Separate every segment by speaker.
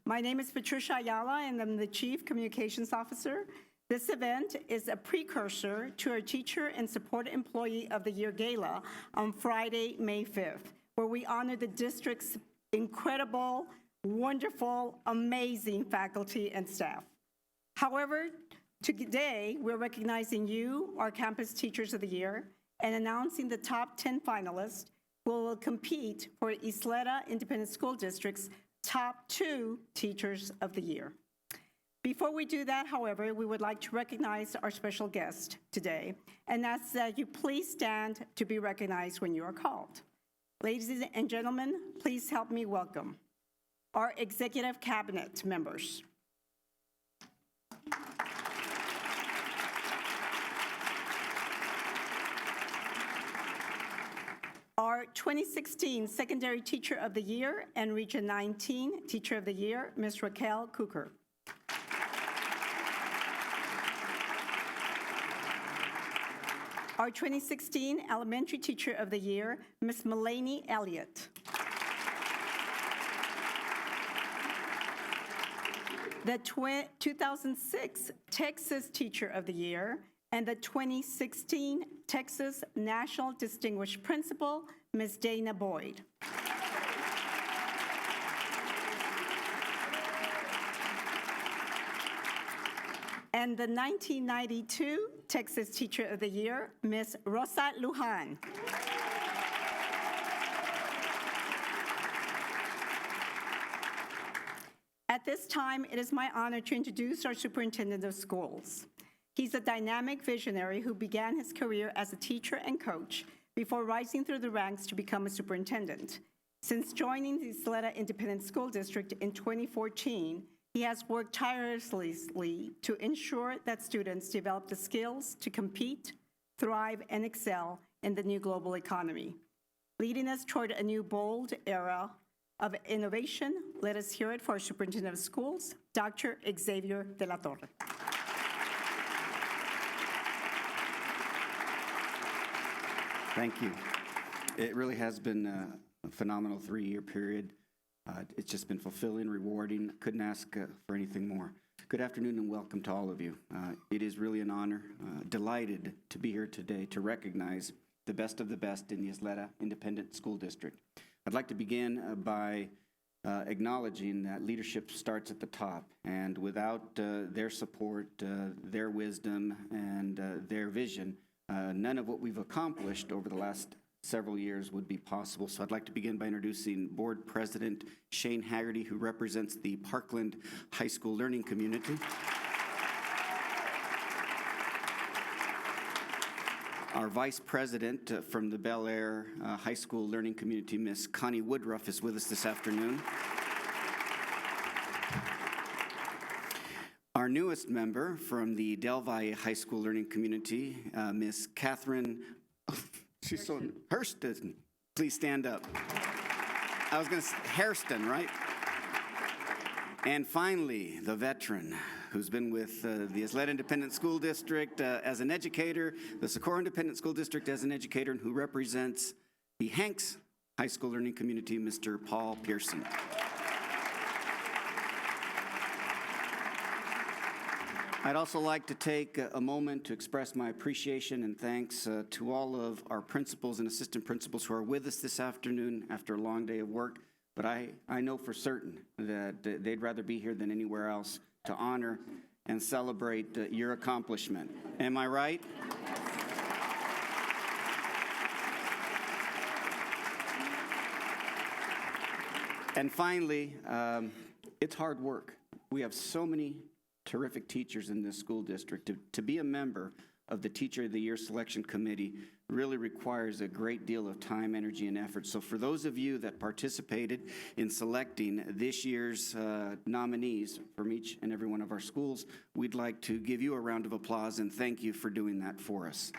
Speaker 1: My name is Patricia Ayala, and I'm the Chief Communications Officer. This event is a precursor to our Teacher and Support Employee of the Year Gala on Friday, May 5th, where we honor the district's incredible, wonderful, amazing faculty and staff. However, today, we're recognizing you, our Campus Teachers of the Year, and announcing the top 10 finalists who will compete for Ysleta Independent School District's top 2 Teachers of the Year. Before we do that, however, we would like to recognize our special guest today, and ask that you please stand to be recognized when you are called. Ladies and gentlemen, please help me welcome our Executive Cabinet members. Our 2016 Secondary Teacher of the Year and Region 19 Teacher of the Year, Ms. Raquel Cooker. Our 2016 Elementary Teacher of the Year, Ms. Melanie Elliott. The 2006 Texas Teacher of the Year, and the 2016 Texas National Distinguished Principal, Ms. Dana Boyd. And the 1992 Texas Teacher of the Year, Ms. Rosa Lujan. At this time, it is my honor to introduce our Superintendent of Schools. He's a dynamic visionary who began his career as a teacher and coach before rising through the ranks to become a superintendent. Since joining the Ysleta Independent School District in 2014, he has worked tirelessly to ensure that students develop the skills to compete, thrive, and excel in the new global economy. Leading us toward a new bold era of innovation, let us hear it for our Superintendent of Schools, Dr. Xavier de la Torre.
Speaker 2: Thank you. It really has been a phenomenal 3-year period. It's just been fulfilling, rewarding. Couldn't ask for anything more. Good afternoon and welcome to all of you. It is really an honor. Delighted to be here today to recognize the best of the best in the Ysleta Independent School District. I'd like to begin by acknowledging that leadership starts at the top, and without their support, their wisdom, and their vision, none of what we've accomplished over the last several years would be possible. So I'd like to begin by introducing Board President Shane Haggerty, who represents the Parkland High School Learning Community. Our Vice President from the Bel Air High School Learning Community, Miss Connie Woodruff, is with us this afternoon. Our newest member from the Del Valle High School Learning Community, Miss Catherine Hurston. Please stand up. I was going to say Hairston, right? And finally, the veteran who's been with the Ysleta Independent School District as an educator, the Socorro Independent School District as an educator, and who represents the Hanks High School Learning Community, Mr. Paul Pearson. I'd also like to take a moment to express my appreciation and thanks to all of our principals and assistant principals who are with us this afternoon after a long day of work. But I know for certain that they'd rather be here than anywhere else to honor and celebrate your accomplishment. Am I right? And finally, it's hard work. We have so many terrific teachers in this school district. To be a member of the Teacher of the Year Selection Committee really requires a great deal of time, energy, and effort. So for those of you that participated in selecting this year's nominees from each and every one of our schools, we'd like to give you a round of applause and thank you for doing that for us.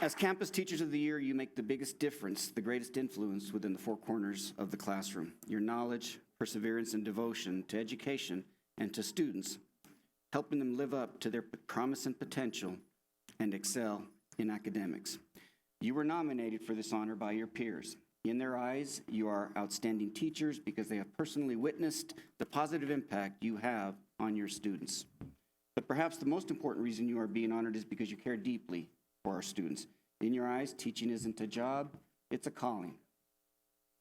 Speaker 2: As Campus Teachers of the Year, you make the biggest difference, the greatest influence within the four corners of the classroom. Your knowledge, perseverance, and devotion to education and to students, helping them live up to their promise and potential and excel in academics. You were nominated for this honor by your peers. In their eyes, you are outstanding teachers because they have personally witnessed the positive impact you have on your students. But perhaps the most important reason you are being honored is because you care deeply for our students. In your eyes, teaching isn't a job, it's a calling.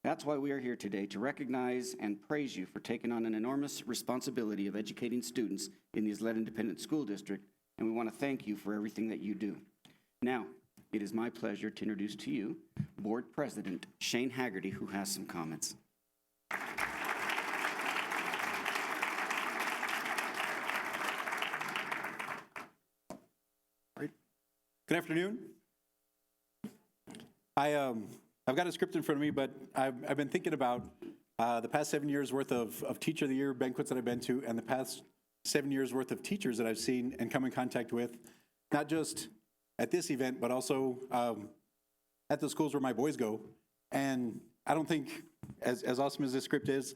Speaker 2: That's why we are here today, to recognize and praise you for taking on an enormous responsibility of educating students in the Isleta Independent School District, and we want to thank you for everything that you do. Now, it is my pleasure to introduce to you Board President Shane Haggerty, who has some comments.
Speaker 3: Good afternoon. I've got a script in front of me, but I've been thinking about the past 7 years worth of Teacher of the Year banquets that I've been to, and the past 7 years worth of teachers that I've seen and come in contact with, not just at this event, but also at the schools where my boys go. And I don't think, as awesome as this script is,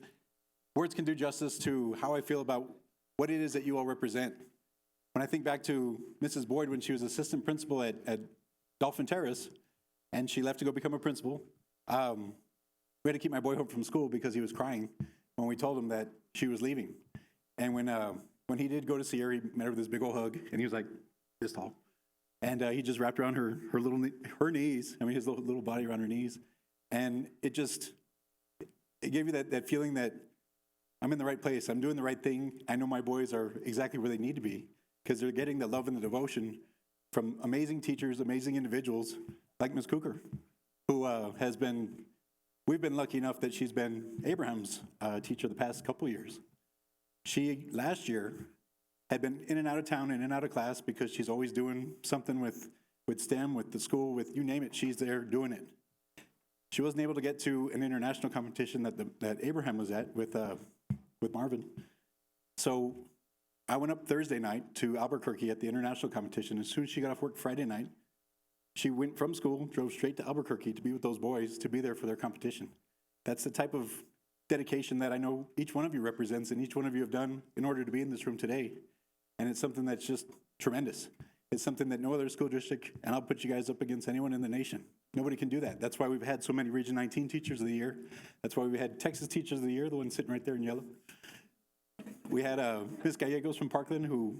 Speaker 3: words can do justice to how I feel about what it is that you all represent. When I think back to Mrs. Boyd when she was assistant principal at Dolphin Terrace, and she left to go become a principal, we had to keep my boy home from school because he was crying when we told him that she was leaving. And when he did go to see her, he met her with this big old hug, and he was like this tall. And he just wrapped around her knees, I mean his little body around her knees. And it gave you that feeling that I'm in the right place, I'm doing the right thing. I know my boys are exactly where they need to be because they're getting the love and the devotion from amazing teachers, amazing individuals like Ms. Cooker, who we've been lucky enough that she's been Abraham's teacher the past couple years. She, last year, had been in and out of town, in and out of class, because she's always doing something with STEM, with the school, with you name it, she's there doing it. She wasn't able to get to an international competition that Abraham was at with Marvin. So I went up Thursday night to Albuquerque at the international competition. As soon as she got off work Friday night, she went from school, drove straight to Albuquerque to be with those boys, to be there for their competition. That's the type of dedication that I know each one of you represents and each one of you have done in order to be in this room today. And it's something that's just tremendous. It's something that no other school district, and I'll put you guys up against anyone in the nation. Nobody can do that. That's why we've had so many Region 19 Teachers of the Year. That's why we had Texas Teachers of the Year, the one sitting right there in yellow. We had Ms. Gallegos from Parkland, who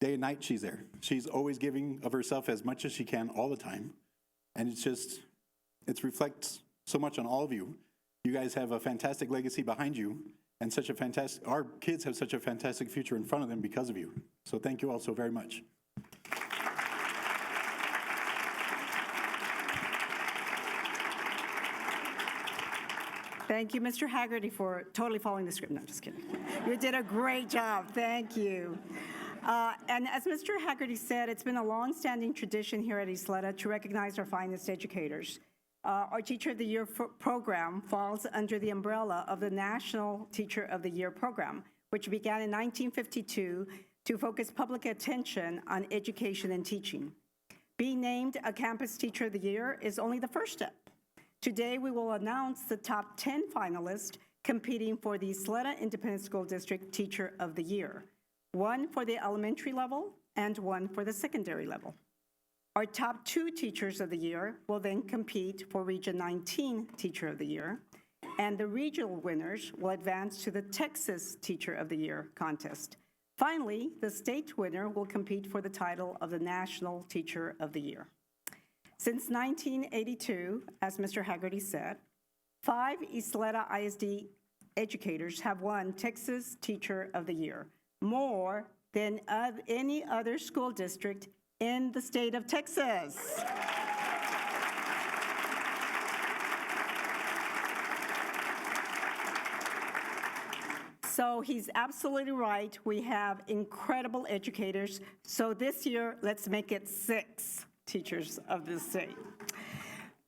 Speaker 3: day and night she's there. She's always giving of herself as much as she can all the time. And it reflects so much on all of you. You guys have a fantastic legacy behind you, and our kids have such a fantastic future in front of them because of you. So thank you all so very much.
Speaker 1: Thank you, Mr. Haggerty, for totally following the script. No, just kidding. You did a great job. Thank you. And as Mr. Haggerty said, it's been a long-standing tradition here at Isleta to recognize our finest educators. Our Teacher of the Year program falls under the umbrella of the National Teacher of the Year program, which began in 1952 to focus public attention on education and teaching. Being named a Campus Teacher of the Year is only the first step. Today, we will announce the top 10 finalists competing for the Isleta Independent School District Teacher of the Year, one for the elementary level and one for the secondary level. Our top 2 Teachers of the Year will then compete for Region 19 Teacher of the Year, and the regional winners will advance to the Texas Teacher of the Year contest. Finally, the state winner will compete for the title of the National Teacher of the Year. Since 1982, as Mr. Haggerty said, 5 Isleta ISD educators have won Texas Teacher of the Year, more than any other school district in the state of Texas. So he's absolutely right. We have incredible educators. So this year, let's make it 6 teachers of the state.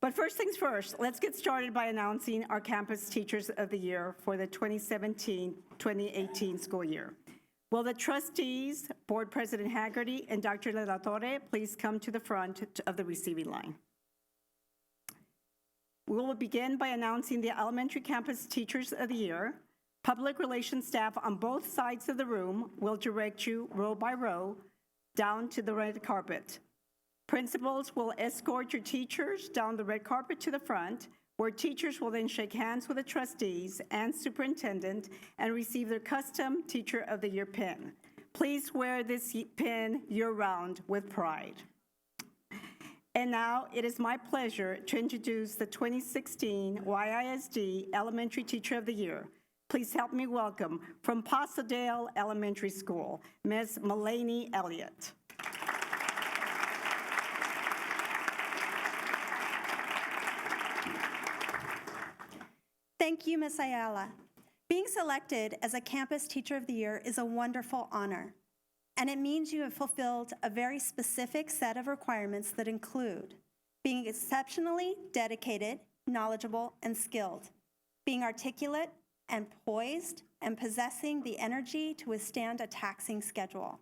Speaker 1: But first things first, let's get started by announcing our Campus Teachers of the Year for the 2017-2018 school year. Will the trustees, Board President Haggerty and Dr. De La Torre, please come to the front of the receiving line? We will begin by announcing the Elementary Campus Teachers of the Year. Public relations staff on both sides of the room will direct you row by row down to the red carpet. Principals will escort your teachers down the red carpet to the front, where teachers will then shake hands with the trustees and superintendent and receive their custom Teacher of the Year pin. Please wear this pin year-round with pride. And now it is my pleasure to introduce the 2016 YISD Elementary Teacher of the Year. Please help me welcome from Pasadale Elementary School, Ms. Mulaney Elliott.
Speaker 4: Thank you, Ms. Ayala. Being selected as a Campus Teacher of the Year is a wonderful honor, and it means you have fulfilled a very specific set of requirements that include being exceptionally dedicated, knowledgeable, and skilled, being articulate and poised, and possessing the energy to withstand a taxing schedule,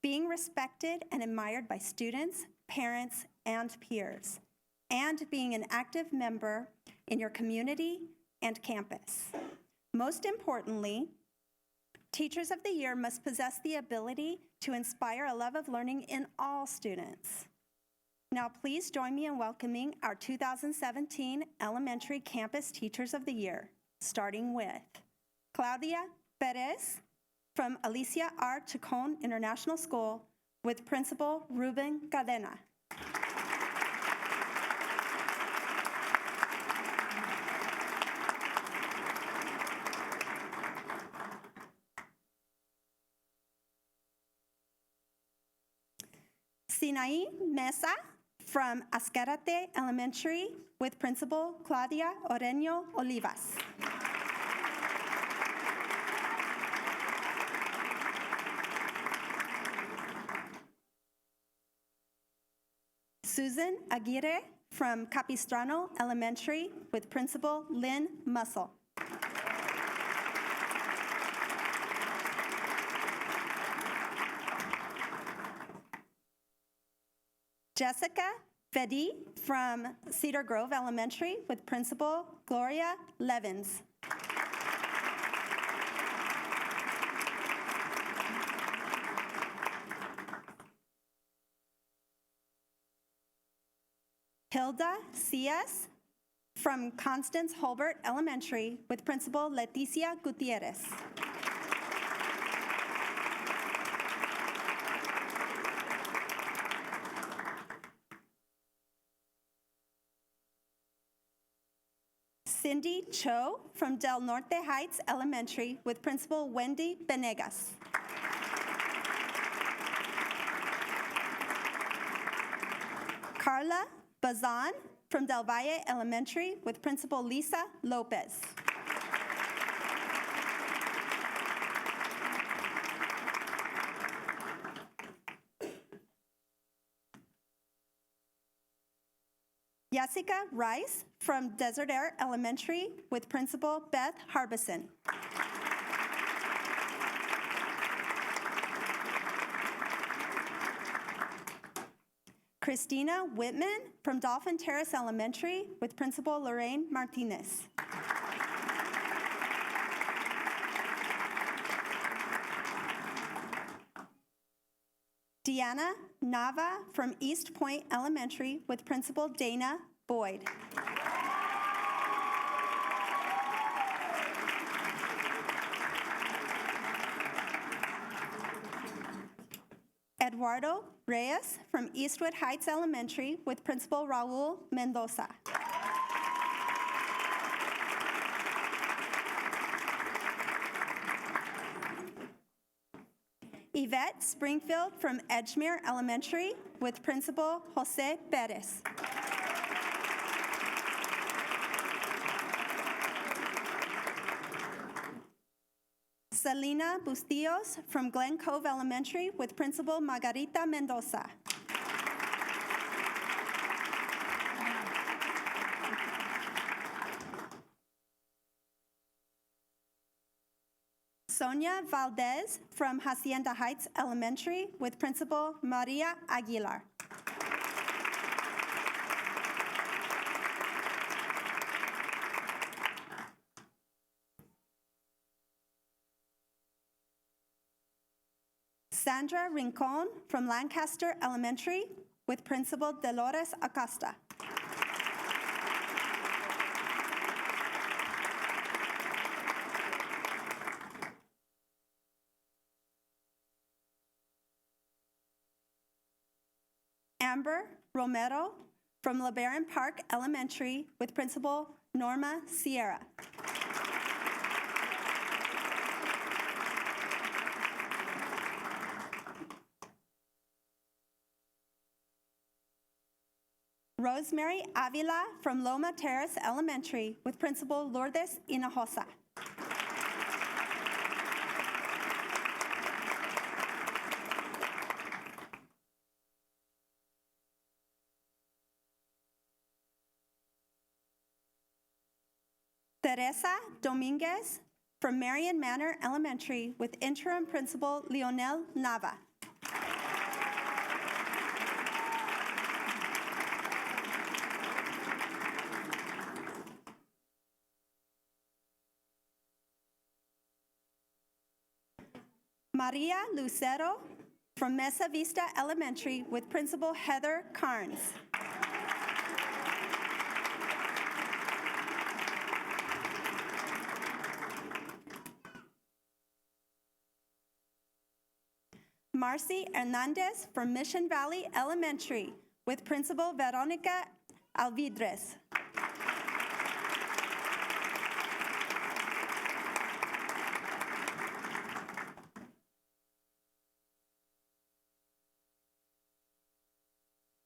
Speaker 4: being respected and admired by students, parents, and peers, and being an active member in your community and campus. Most importantly, Teachers of the Year must possess the ability to inspire a love of learning in all students. Now, please join me in welcoming our 2017 Elementary Campus Teachers of the Year, starting with Claudia Perez from Alicia R. Chacon International School with Principal Ruben Cadena. Sinaí Mesa from Azcárate Elementary with Principal Claudia Oreño Olivas. Susan Aguirre from Capistrano Elementary with Principal Lynn Mussel. Jessica Fedi from Cedar Grove Elementary with Principal Gloria Levins. Hilda Cias from Constance Holbert Elementary with Principal Leticia Gutierrez. Cindy Cho from Del Norte Heights Elementary with Principal Wendy Benegas. Carla Bazan from Del Valle Elementary with Principal Lisa Lopez. Jessica Rice from Desert Air Elementary with Principal Beth Harbison. Christina Whitman from Dolphin Terrace Elementary with Principal Lorraine Martinez. Deanna Nava from East Point Elementary with Principal Dana Boyd. Eduardo Reyes from Eastwood Heights Elementary with Principal Raul Mendoza. Yvette Springfield from Edgemere Elementary with Principal Jose Perez. Selena Bustillos from Glen Cove Elementary with Principal Margarita Mendoza. Sonia Valdez from Hacienda Heights Elementary with Principal Maria Aguilar. Sandra Rincon from Lancaster Elementary with Principal Dolores Acosta. Amber Romero from LeBaron Park Elementary with Principal Norma Sierra. Rosemary Avila from Loma Terrace Elementary with Principal Lourdes Hinojosa. Teresa Dominguez from Marion Manor Elementary with Interim Principal Leonel Nava. Maria Lucero from Mesa Vista Elementary with Principal Heather Carnes. Marcy Hernandez from Mission Valley Elementary with Principal Veronica Alvidres.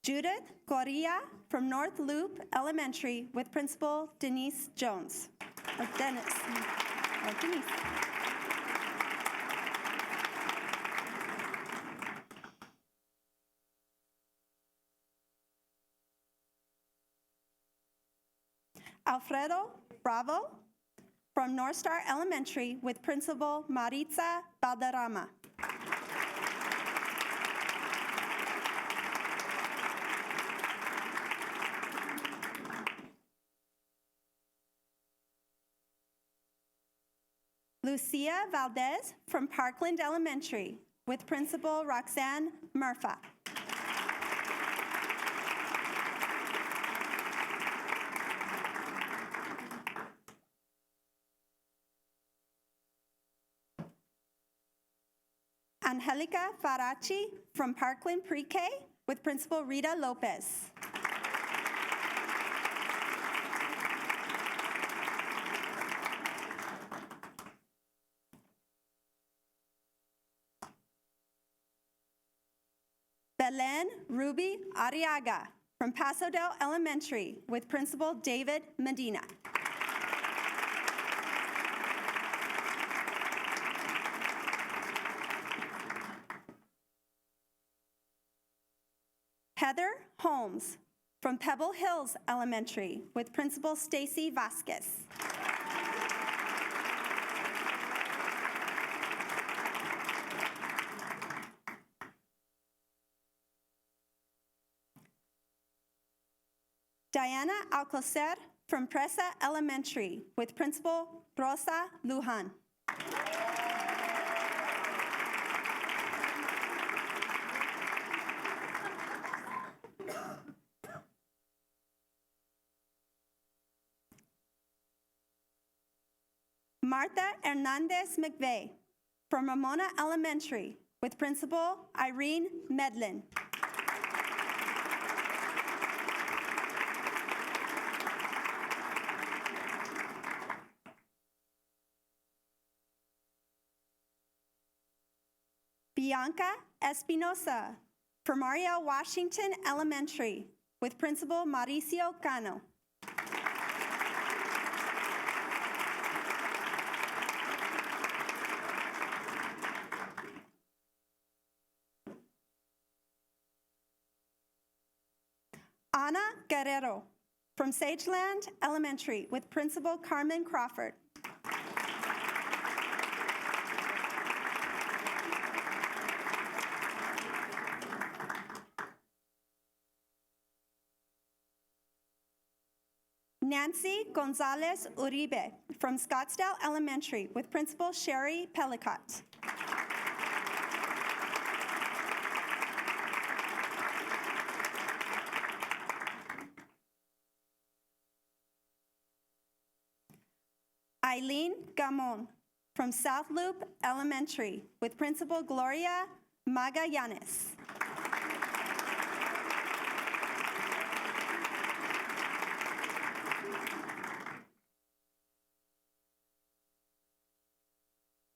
Speaker 4: Judith Correa from North Loop Elementary with Principal Denise Jones. Or Dennis. Or Denise. Alfredo Bravo from North Star Elementary with Principal Maritza Valderrama. Lucia Valdez from Parkland Elementary with Principal Roxanne Murpha. Angelica Faraci from Parkland Pre-K with Principal Rita Lopez. Belen Ruby Arriaga from Paso Del Elementary with Principal David Medina. Heather Holmes from Pebble Hills Elementary with Principal Stacy Vasquez. Diana Alcocer from Presa Elementary with Principal Rosa Lujan. Martha Hernandez McVeigh from Ramona Elementary with Principal Irene Medlin. Bianca Espinosa from Ariel Washington Elementary with Principal Mauricio Cano. Ana Guerrero from Sageland Elementary with Principal Carmen Crawford. Nancy Gonzalez Uribe from Scottsdale Elementary with Principal Sherry Pellicott. Eileen Gamon from South Loop Elementary with Principal Gloria Magallanes.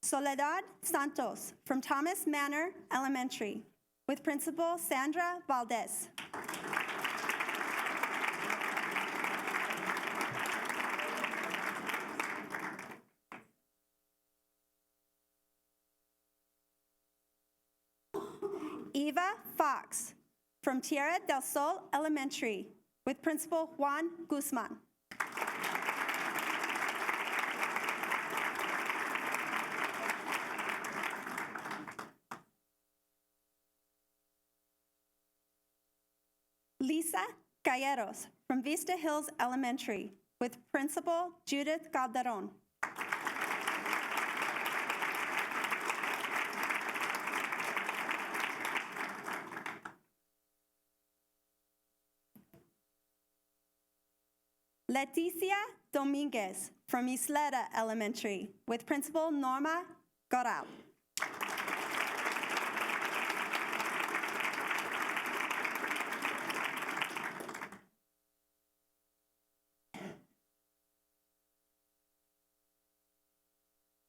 Speaker 4: Soledad Santos from Thomas Manor Elementary with Principal Sandra Valdez. Eva Fox from Tierra del Sol Elementary with Principal Juan Guzman. Lisa Galleros from Vista Hills Elementary with Principal Judith Calderon. Leticia Dominguez from Isleta Elementary with Principal Norma Goral.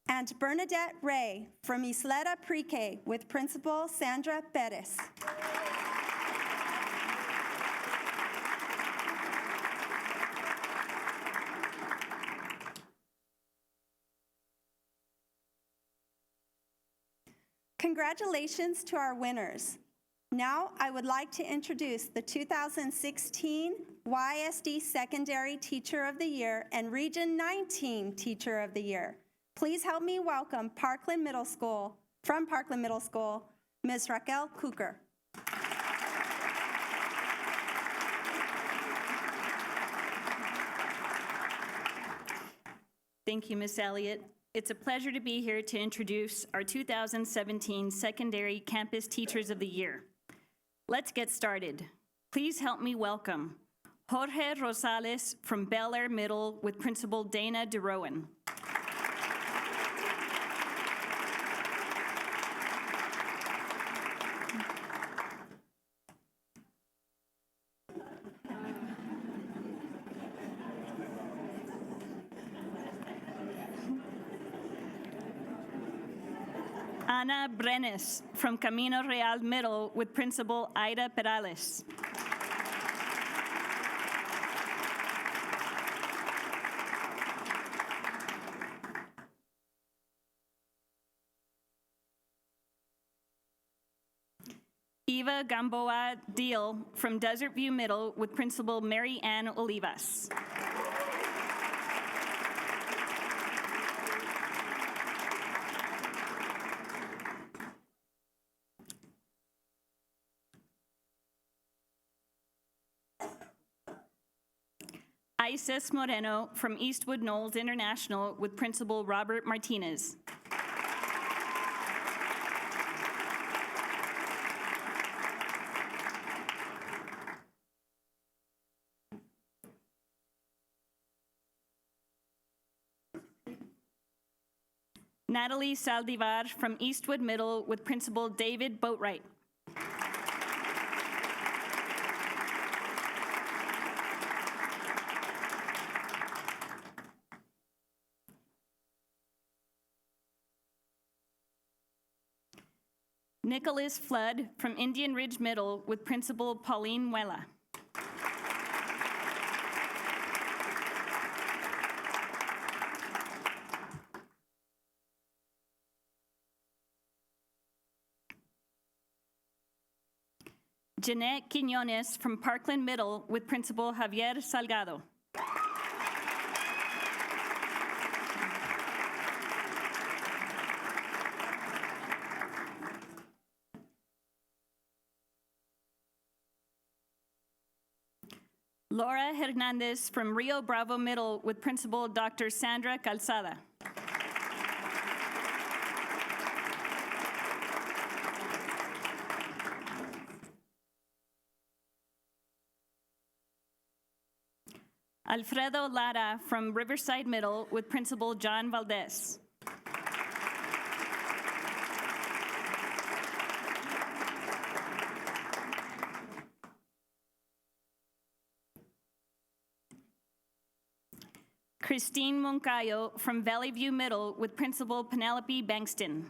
Speaker 4: And Bernadette Ray from Isleta Pre-K with Principal Sandra Perez. Congratulations to our winners. Now I would like to introduce the 2016 YSD Secondary Teacher of the Year and Region 19 Teacher of the Year. Please help me welcome from Parkland Middle School, Ms. Raquel Cooker.
Speaker 5: Thank you, Ms. Elliott. It's a pleasure to be here to introduce our 2017 Secondary Campus Teachers of the Year. Let's get started. Please help me welcome Jorge Rosales from Bel Air Middle with Principal Dana DeRowan. Ana Brenes from Camino Real Middle with Principal Ida Perales. Eva Gamboa Deal from Desert View Middle with Principal Mary Ann Olivas. Isis Moreno from Eastwood Knolls International with Principal Robert Martinez. Natalie Saldivar from Eastwood Middle with Principal David Boatwright. Nicholas Flood from Indian Ridge Middle with Principal Pauline Muela. Jeanette Quinones from Parkland Middle with Principal Javier Salgado. Laura Hernandez from Rio Bravo Middle with Principal Dr. Sandra Calzada. Alfredo Lara from Riverside Middle with Principal John Valdez. Christine Moncayo from Valley View Middle with Principal Penelope Bankston.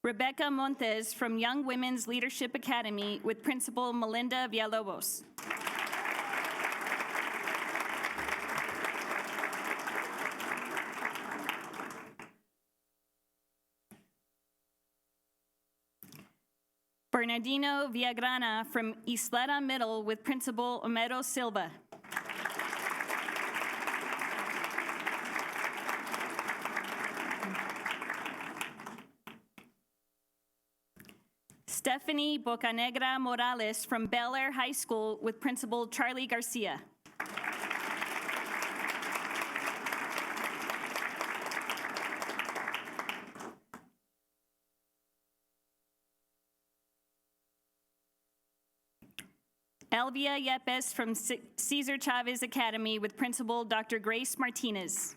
Speaker 5: Rebecca Montes from Young Women's Leadership Academy with Principal Melinda Villalobos. Bernardino Villagrana from Isleta Middle with Principal Homero Silva. Stephanie Bocanegra Morales from Bel Air High School with Principal Charlie Garcia. Elvia Yepes from Cesar Chavez Academy with Principal Dr. Grace Martinez.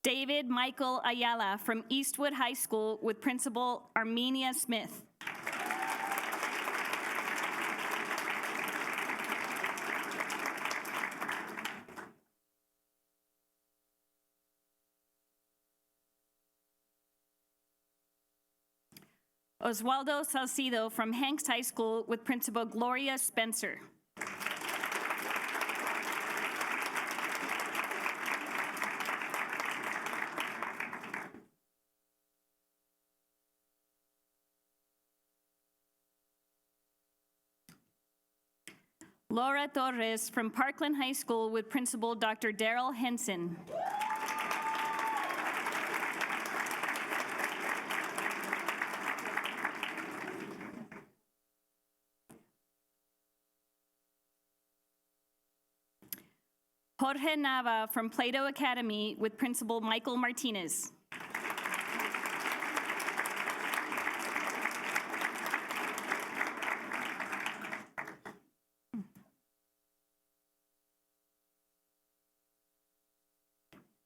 Speaker 5: David Michael Ayala from Eastwood High School with Principal Armenia Smith. Oswaldo Salcido from Hanks High School with Principal Gloria Spencer. Laura Torres from Parkland High School with Principal Dr. Daryl Henson. Jorge Nava from Plato Academy with Principal Michael Martinez.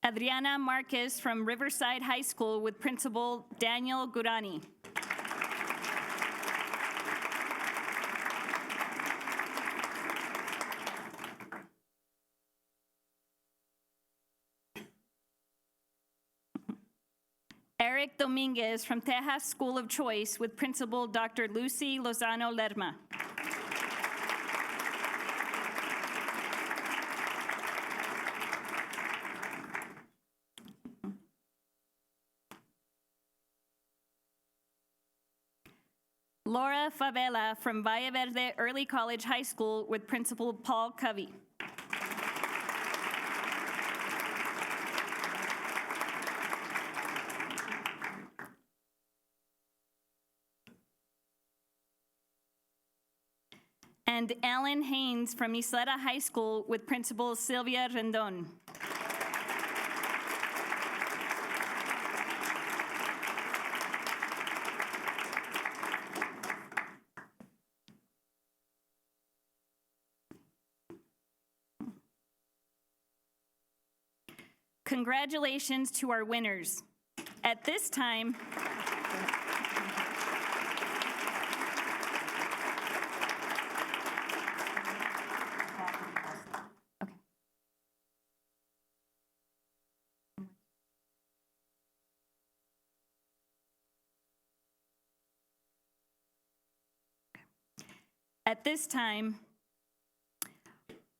Speaker 5: Adriana Marquez from Riverside High School with Principal Daniel Gurani. Eric Dominguez from Tejas School of Choice with Principal Dr. Lucy Lozano Lerma. Laura Favela from Valle Verde Early College High School with Principal Paul Covey. And Alan Haynes from Isleta High School with Principal Sylvia Rendon. Congratulations to our winners. At this time,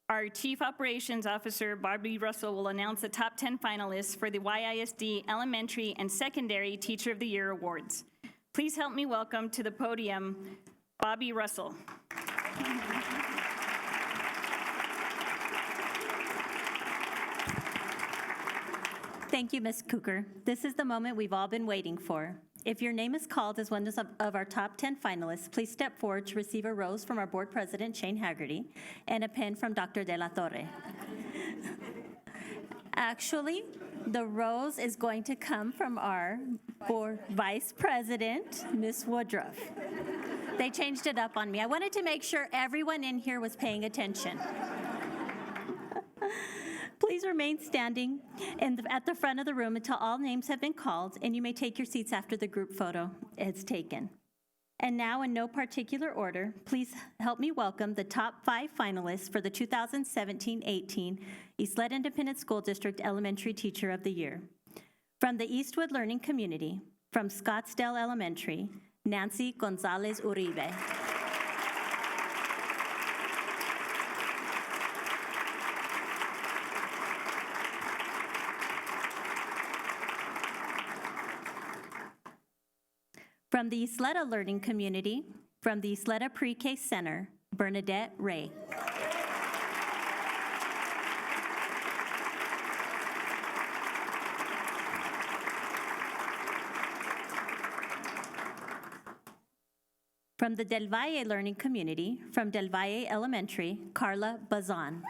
Speaker 5: our Chief Operations Officer, Barbie Russell, will announce the top 10 finalists for the YISD Elementary and Secondary Teacher of the Year Awards. Please help me welcome to the podium, Bobby Russell.
Speaker 6: Thank you, Ms. Cooker. This is the moment we've all been waiting for. If your name is called as one of our top 10 finalists, please step forward to receive a rose from our board president, Shane Haggerty, and a pen from Dr. De La Torre. Actually, the rose is going to come from our board vice president, Ms. Woodruff. They changed it up on me. I wanted to make sure everyone in here was paying attention. Please remain standing at the front of the room until all names have been called, and you may take your seats after the group photo is taken. And now, in no particular order, please help me welcome the top 5 finalists for the 2017-18 Eastlet Independent School District Elementary Teacher of the Year. From the Eastwood Learning Community, from Scottsdale Elementary, Nancy Gonzalez Uribe. From the Isleta Learning Community, from the Isleta Pre-K Center, Bernadette Ray. From the Del Valle Learning Community, from Del Valle Elementary, Carla Bazan.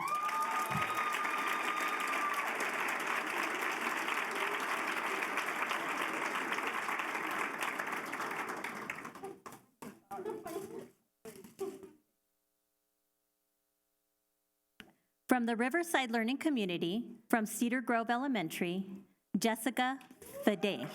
Speaker 6: From the Riverside Learning Community, from Cedar Grove Elementary, Jessica Fade.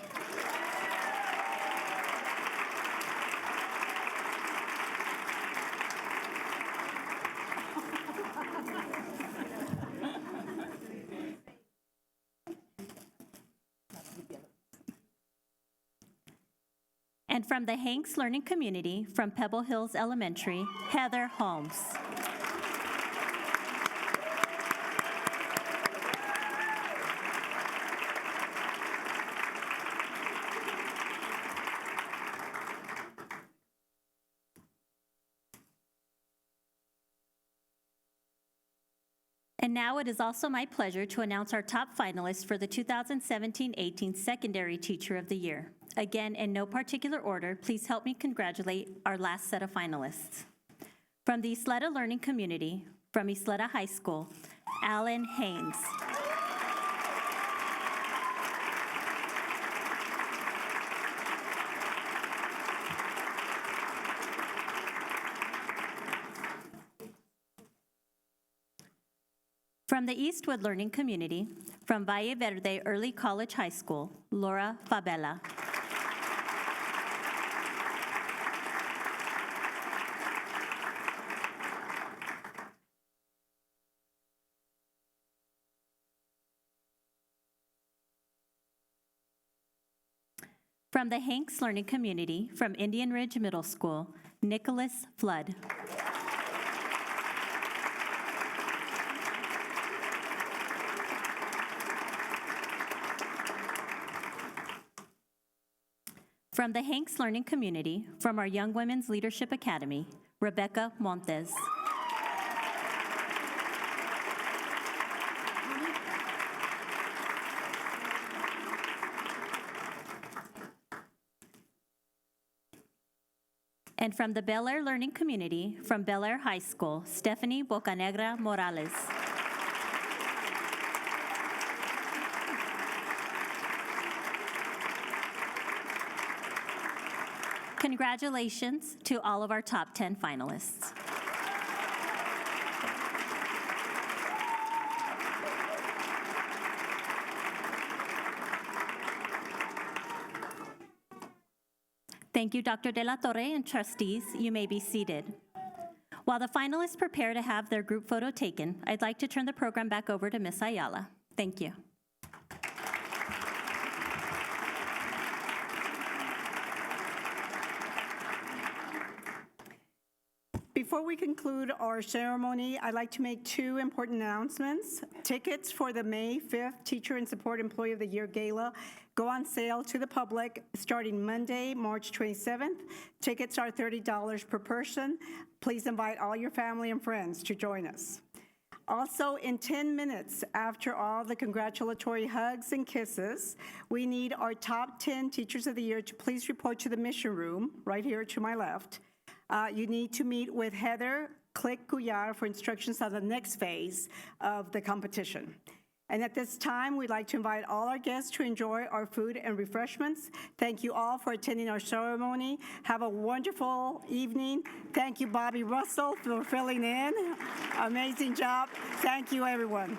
Speaker 6: And from the Hanks Learning Community, from Pebble Hills Elementary, Heather Holmes. And now it is also my pleasure to announce our top finalists for the 2017-18 Secondary Teacher of the Year. Again, in no particular order, please help me congratulate our last set of finalists. From the Isleta Learning Community, from Isleta High School, Alan Haynes. From the Eastwood Learning Community, from Valle Verde Early College High School, Laura Fabella. From the Hanks Learning Community, from Indian Ridge Middle School, Nicholas Flood. From the Hanks Learning Community, from our Young Women's Leadership Academy, Rebecca Montes. And from the Bel Air Learning Community, from Bel Air High School, Stephanie Bocanegra Morales. Congratulations to all of our top 10 finalists. Thank you, Dr. De La Torre and trustees. You may be seated. While the finalists prepare to have their group photo taken, I'd like to turn the program back over to Ms. Ayala. Thank you.
Speaker 1: Before we conclude our ceremony, I'd like to make 2 important announcements. Tickets for the May 5th Teacher and Support Employee of the Year Gala go on sale to the public starting Monday, March 27th. Tickets are $30 per person. Please invite all your family and friends to join us. Also, in 10 minutes after all the congratulatory hugs and kisses, we need our top 10 Teachers of the Year to please report to the mission room, right here to my left. You need to meet with Heather Click-Guyar for instructions on the next phase of the competition. And at this time, we'd like to invite all our guests to enjoy our food and refreshments. Thank you all for attending our ceremony. Have a wonderful evening. Thank you, Bobby Russell, for filling in. Amazing job. Thank you, everyone.